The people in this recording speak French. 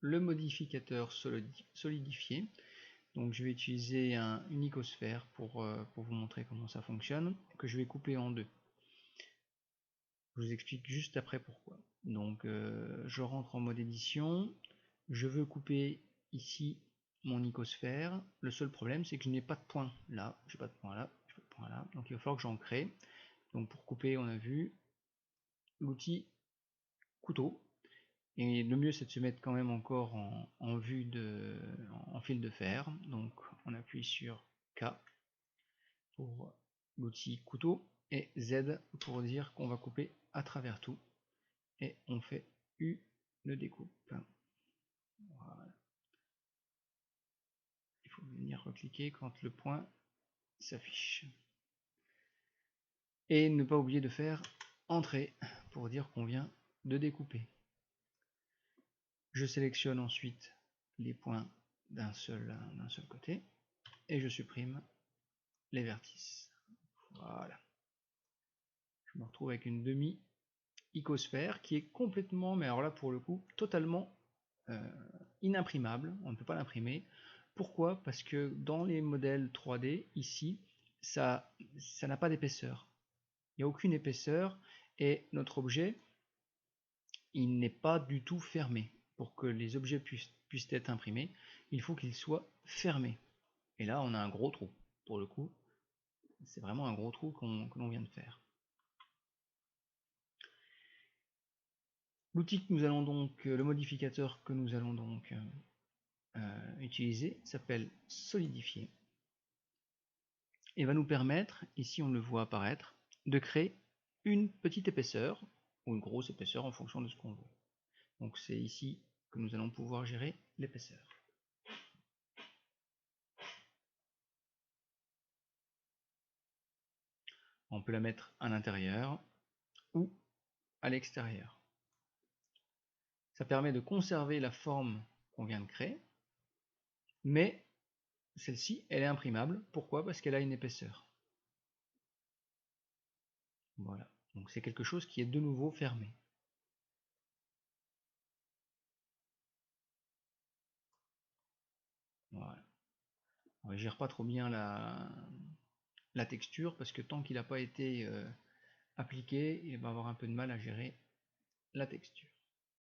le modificateur solidifié. Donc je vais utiliser une icosphère pour vous montrer comment ça fonctionne, que je vais couper en deux. Je vous explique juste après pourquoi. Donc je rentre en mode édition, je veux couper ici mon icosphère. Le seul problème c'est que je n'ai pas de point là, j'ai pas de point là, j'ai pas de point là, donc il va falloir que j'en crée. Donc pour couper, on a vu l'outil couteau. Et le mieux c'est de se mettre quand même encore en vue en fil de fer. Donc on appuie sur K pour l'outil couteau et Z pour dire qu'on va couper à travers tout. Et on fait une découpe. Voilà. Il faut venir recliquer quand le point s'affiche. Et ne pas oublier de faire Entrée pour dire qu'on vient de découper. Je sélectionne ensuite les points d'un seul côté et je supprime les vertices. Voilà. Je me retrouve avec une demi icosphère qui est complètement, mais alors là pour le coup, totalement inimprimable. On ne peut pas l'imprimer. Pourquoi? Parce que dans les modèles 3D, ici, ça n'a pas d'épaisseur. Il n'y a aucune épaisseur et notre objet, il n'est pas du tout fermé. Pour que les objets puissent être imprimés, il faut qu'ils soient fermés. Et là, on a un gros trou. Pour le coup, c'est vraiment un gros trou que l'on vient de faire. L'outil que nous allons donc, le modificateur que nous allons donc utiliser s'appelle solidifier et va nous permettre, ici on le voit apparaître, de créer une petite épaisseur ou une grosse épaisseur en fonction de ce qu'on veut. Donc c'est ici que nous allons pouvoir gérer l'épaisseur. On peut la mettre à l'intérieur ou à l'extérieur. Ça permet de conserver la forme qu'on vient de créer, mais celle-ci, elle est imprimable. Pourquoi? Parce qu'elle a une épaisseur. Voilà. Donc c'est quelque chose qui est de nouveau fermé. Voilà. On ne gère pas trop bien la texture parce que tant qu'il n'a pas été appliqué, il va avoir un peu de mal à gérer la texture.